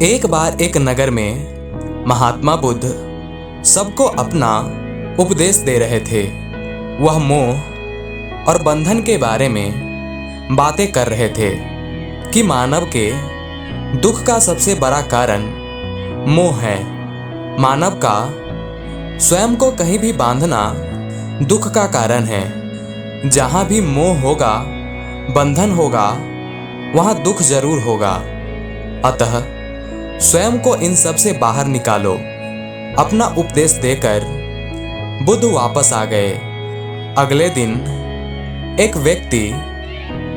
एक बार एक नगर में महात्मा बुद्ध सबको अपना उपदेश दे रहे थे। वह मोह और बंधन के बारे में बातें कर रहे थे कि मानव के दुख का सबसे बड़ा कारण मोह है। मानव का स्वयं को कहीं भी बांधना दुख का कारण है। जहाँ भी मोह होगा, बंधन होगा, वहाँ दुख जरूर होगा। अतः स्वयं को इन सब से बाहर निकालो। अपना उपदेश देकर बुद्ध वापस आ गए। अगले दिन एक व्यक्ति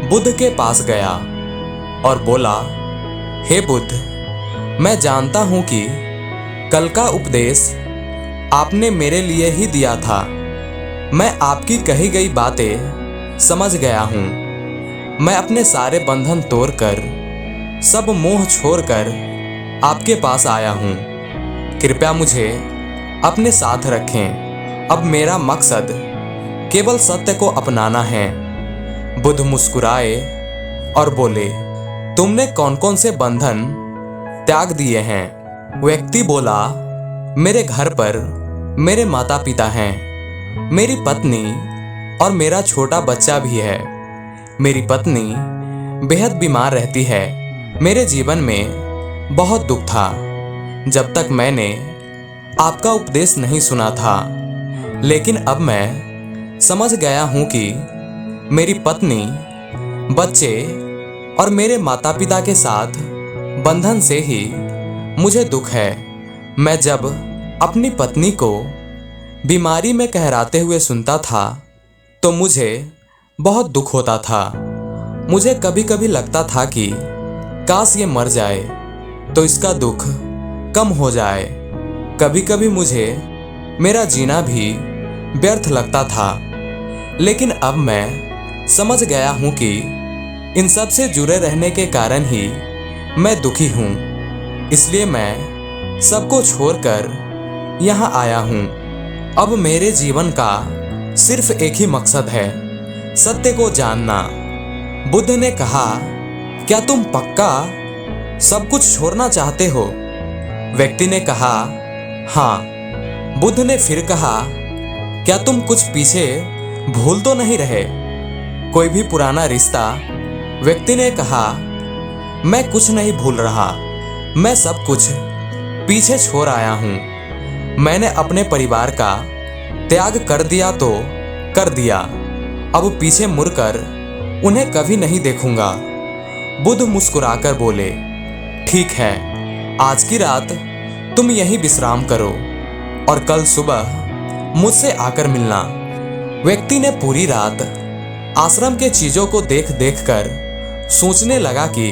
बुद्ध के पास गया और बोला, हे बुद्ध, मैं जानता हूं कि कल का उपदेश आपने मेरे लिए ही दिया था। मैं आपकी कही गई बातें समझ गया हूं। मैं अपने सारे बंधन तोड़कर, सब मोह छोड़कर आपके पास आया हूं। कृपया मुझे अपने साथ रखें। अब मेरा मकसद केवल सत्य को अपनाना है। बुद्ध मुस्कुराए और बोले, तुमने कौन कौन से बंधन त्याग दिए हैं? व्यक्ति बोला, मेरे घर पर मेरे माता पिता हैं, मेरी पत्नी और मेरा छोटा बच्चा भी है। मेरी पत्नी बेहद बीमार रहती है। मेरे जीवन में बहुत दुख था जब तक मैंने आपका उपदेश नहीं सुना था। लेकिन अब मैं समझ गया हूं कि मेरी पत्नी, बच्चे और मेरे माता पिता के साथ बंधन से ही मुझे दुख है। मैं जब अपनी पत्नी को बीमारी में कहराते हुए सुनता था तो मुझे बहुत दुख होता था। मुझे कभी कभी लगता था कि काश ये मर जाए तो इसका दुख कम हो जाए। कभी कभी मुझे मेरा जीना भी व्यर्थ लगता था। लेकिन अब मैं समझ गया हूं कि इन सब से जुड़े रहने के कारण ही मैं दुखी हूं। इसलिए मैं सबको छोड़कर यहाँ आया हूं। अब मेरे जीवन का सिर्फ एक ही मकसद है, सत्य को जानना। बुद्ध ने कहा, क्या तुम पक्का सब कुछ छोड़ना चाहते हो? व्यक्ति ने कहा, हाँ। बुद्ध ने फिर कहा, क्या तुम कुछ पीछे भूल तो नहीं रहे? कोई भी पुराना रिश्ता? व्यक्ति ने कहा, मैं कुछ नहीं भूल रहा। मैं सब कुछ पीछे छोड़ आया हूं। मैंने अपने परिवार का त्याग कर दिया तो कर दिया। अब पीछे मुड़कर उन्हें कभी नहीं देखूंगा। बुद्ध मुस्कुराकर बोले, ठीक है, आज की रात तुम यहीं विश्राम करो और कल सुबह मुझसे आकर मिलना। व्यक्ति ने पूरी रात आश्रम के चीजों को देख देख कर सोचने लगा कि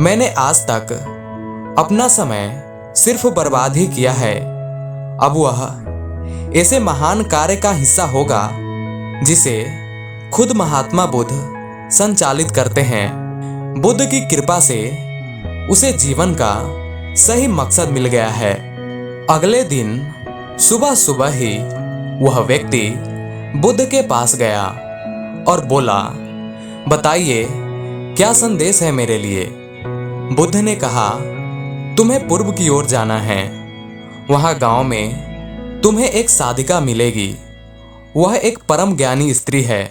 मैंने आज तक अपना समय सिर्फ बर्बाद ही किया है। अब वह ऐसे महान कार्य का हिस्सा होगा जिसे खुद महात्मा बुद्ध संचालित करते हैं। बुद्ध की कृपा से उसे जीवन का सही मकसद मिल गया है। अगले दिन सुबह सुबह ही वह व्यक्ति बुद्ध के पास गया और बोला, बताइए क्या संदेश है मेरे लिए? बुद्ध ने कहा, तुम्हें पूर्व की ओर जाना है। वहां गांव में तुम्हें एक साधिका मिलेगी। वह एक परम ज्ञानी स्त्री है।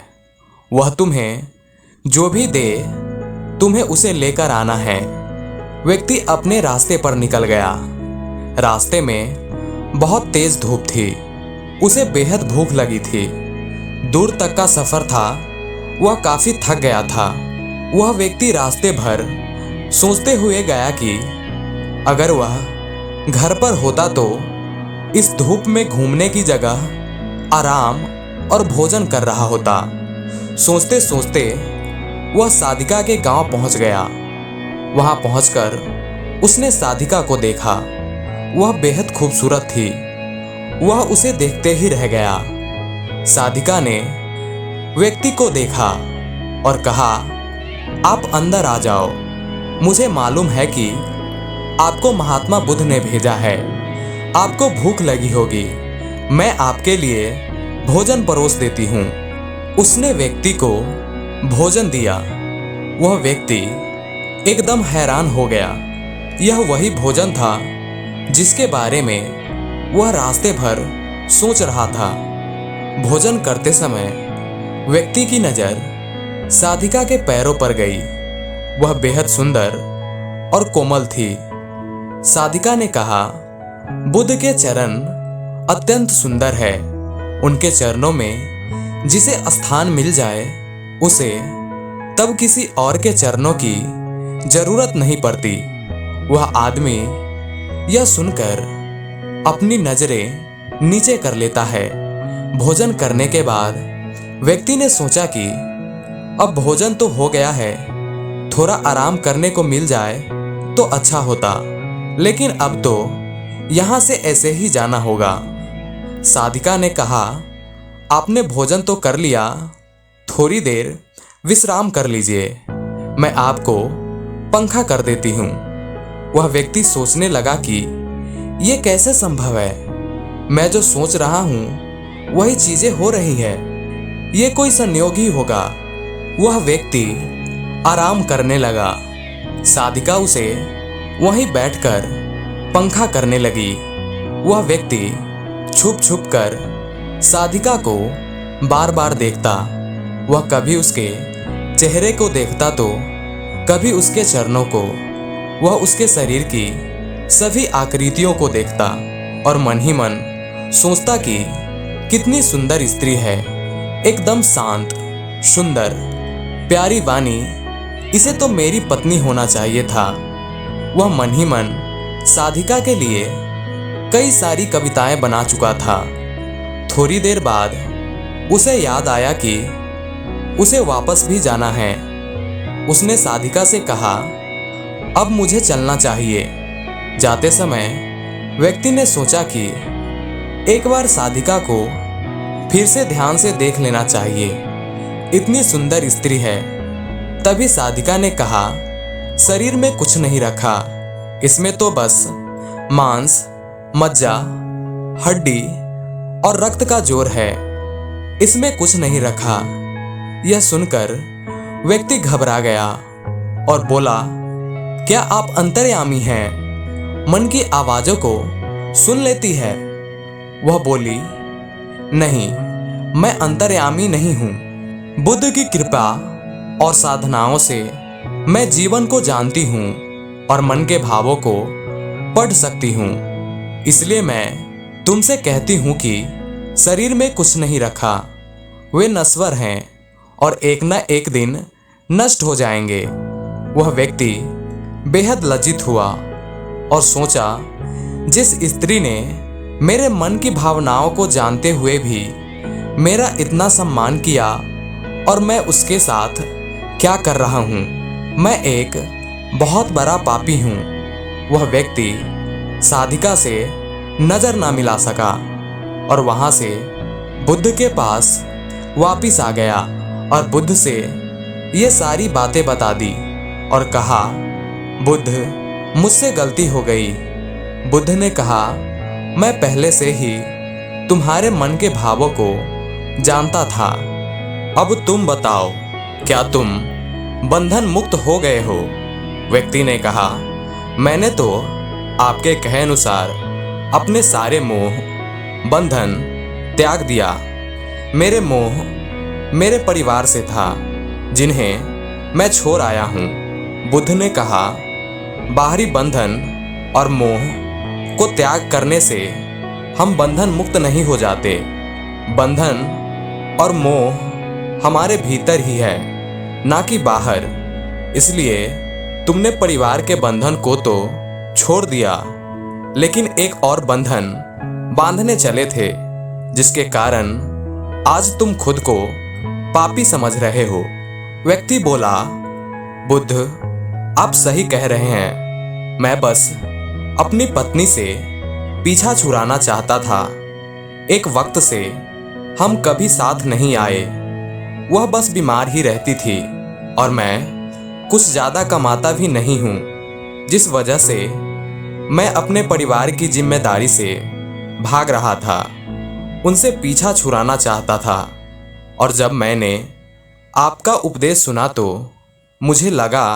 वह तुम्हें जो भी दे, तुम्हें उसे लेकर आना है। व्यक्ति अपने रास्ते पर निकल गया। रास्ते में बहुत तेज धूप थी। उसे बेहद भूख लगी थी। दूर तक का सफर था। वह काफी थक गया था। वह व्यक्ति रास्ते भर सोचते हुए गया कि अगर वह घर पर होता तो इस धूप में घूमने की जगह आराम और भोजन कर रहा होता। सोचते सोचते वह साधिका के गांव पहुंच गया। वहां पहुंचकर उसने साधिका को देखा। वह बेहद खूबसूरत थी। वह उसे देखते ही रह गया। साधिका ने व्यक्ति को देखा और कहा, आप अंदर आ जाओ। मुझे मालूम है कि आपको महात्मा बुद्ध ने भेजा है। आपको भूख लगी होगी। मैं आपके लिए भोजन परोस देती हूँ। उसने व्यक्ति को भोजन दिया। वह व्यक्ति एकदम हैरान हो गया। यह वही भोजन था जिसके बारे में वह रास्ते भर सोच रहा था। भोजन करते समय व्यक्ति की नजर साधिका के पैरों पर गई। वह बेहद सुंदर और कोमल थी। साधिका ने कहा, बुद्ध के चरण अत्यंत सुंदर है। उनके चरणों में जिसे स्थान मिल जाए उसे तब किसी और के चरणों की जरूरत नहीं पड़ती। वह आदमी यह सुनकर अपनी नजरें नीचे कर लेता है। भोजन करने के बाद व्यक्ति ने सोचा कि अब भोजन तो हो गया है, थोड़ा आराम करने को मिल जाए तो अच्छा होता, लेकिन अब तो यहाँ से ऐसे ही जाना होगा। साधिका ने कहा, आपने भोजन तो कर लिया, थोड़ी देर विश्राम कर लीजिए, मैं आपको पंखा कर देती हूँ। वह व्यक्ति सोचने लगा कि ये कैसे संभव है, मैं जो सोच रहा हूँ वही चीजें हो रही है, ये कोई संयोग ही होगा। वह व्यक्ति आराम करने लगा। साधिका उसे वहीं बैठकर पंखा करने लगी। वह व्यक्ति छुप छुप कर साधिका को बार बार देखता। वह कभी उसके चेहरे को देखता तो कभी उसके चरणों को। वह उसके शरीर की सभी आकृतियों को देखता और मन ही मन सोचता कि कितनी सुंदर स्त्री है, एकदम शांत, सुंदर, प्यारी वाणी, इसे तो मेरी पत्नी होना चाहिए था। वह मन ही मन साधिका के लिए कई सारी कविताएं बना चुका था। थोड़ी देर बाद उसे याद आया कि उसे वापस भी जाना है। उसने साधिका से कहा, अब मुझे चलना चाहिए। जाते समय व्यक्ति ने सोचा कि एक बार साधिका को फिर से ध्यान से देख लेना चाहिए, इतनी सुंदर स्त्री है। तभी साधिका ने कहा, शरीर में कुछ नहीं रखा, इसमें तो बस मांस, मज्जा, हड्डी और रक्त का जोर है, इसमें कुछ नहीं रखा। यह सुनकर व्यक्ति घबरा गया और बोला, क्या आप अंतर्यामी हैं? मन की आवाजों को सुन लेती है? वह बोली, नहीं, मैं अंतर्यामी नहीं हूं। बुद्ध की कृपा और साधनाओं से मैं जीवन को जानती हूं और मन के भावों को पढ़ सकती हूं। इसलिए मैं तुमसे कहती हूं कि शरीर में कुछ नहीं रखा, वे नश्वर हैं और एक न एक दिन नष्ट हो जाएंगे। वह व्यक्ति बेहद लज्जित हुआ और सोचा, जिस स्त्री ने मेरे मन की भावनाओं को जानते हुए भी मेरा इतना सम्मान किया और मैं उसके साथ क्या कर रहा हूँ, मैं एक बहुत बड़ा पापी हूँ। वह व्यक्ति साधिका से नजर ना मिला सका और वहां से बुद्ध के पास वापिस आ गया और बुद्ध से ये सारी बातें बता दी और कहा, बुद्ध, मुझसे गलती हो गई। बुद्ध ने कहा, मैं पहले से ही तुम्हारे मन के भावों को जानता था। अब तुम बताओ, क्या तुम बंधन मुक्त हो गए हो? व्यक्ति ने कहा, मैंने तो आपके कहे अनुसार अपने सारे मोह बंधन त्याग दिया। मेरे मोह मेरे परिवार से था, जिन्हें मैं छोड़ आया हूँ। बुद्ध ने कहा, बाहरी बंधन और मोह को त्याग करने से हम बंधन मुक्त नहीं हो जाते। बंधन और मोह हमारे भीतर ही है, ना कि बाहर। इसलिए तुमने परिवार के बंधन को तो छोड़ दिया, लेकिन एक और बंधन बांधने चले थे, जिसके कारण आज तुम खुद को पापी समझ रहे हो। व्यक्ति बोला, बुद्ध, आप सही कह रहे हैं, मैं बस अपनी पत्नी से पीछा छुड़ाना चाहता था। एक वक्त से हम कभी साथ नहीं आए, वह बस बीमार ही रहती थी और मैं कुछ ज्यादा कमाता भी नहीं हूँ, जिस वजह से मैं अपने परिवार की जिम्मेदारी से भाग रहा था, उनसे पीछा छुड़ाना चाहता था। और जब मैंने आपका उपदेश सुना तो मुझे लगा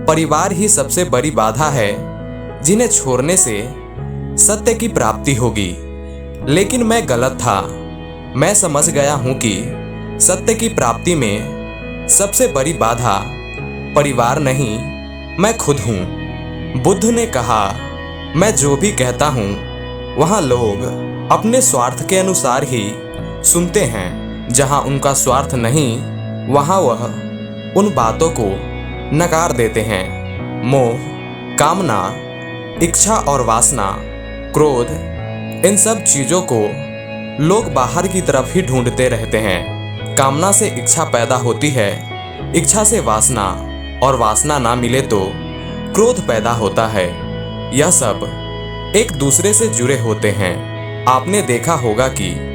परिवार ही सबसे बड़ी बाधा है जिन्हें छोड़ने से सत्य की प्राप्ति होगी। लेकिन मैं गलत था। मैं समझ गया हूं कि सत्य की प्राप्ति में सबसे बड़ी बाधा परिवार नहीं, मैं खुद हूं। बुद्ध ने कहा, मैं जो भी कहता हूं वहां लोग अपने स्वार्थ के अनुसार ही सुनते हैं। जहां उनका स्वार्थ नहीं, वहां वह उन बातों को नकार देते हैं। मोह, कामना, इच्छा और वासना, क्रोध, इन सब चीजों को लोग बाहर की तरफ ही ढूंढते रहते हैं। कामना से इच्छा पैदा होती है, इच्छा से वासना, और वासना ना मिले तो क्रोध पैदा होता है। यह सब एक दूसरे से जुड़े होते हैं। आपने देखा होगा कि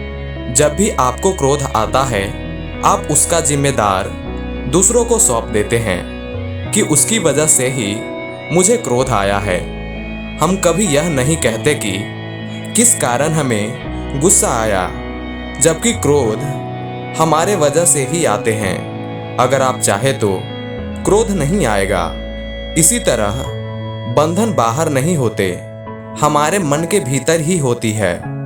जब भी आपको क्रोध आता है, आप उसका जिम्मेदार दूसरों को सौंप देते हैं कि उसकी वजह से ही मुझे क्रोध आया है। हम कभी यह नहीं कहते कि किस कारण हमें गुस्सा आया, जबकि क्रोध हमारे वजह से ही आते हैं। अगर आप चाहे तो क्रोध नहीं आएगा। इसी तरह बंधन बाहर नहीं होते, हमारे मन के भीतर ही होती है।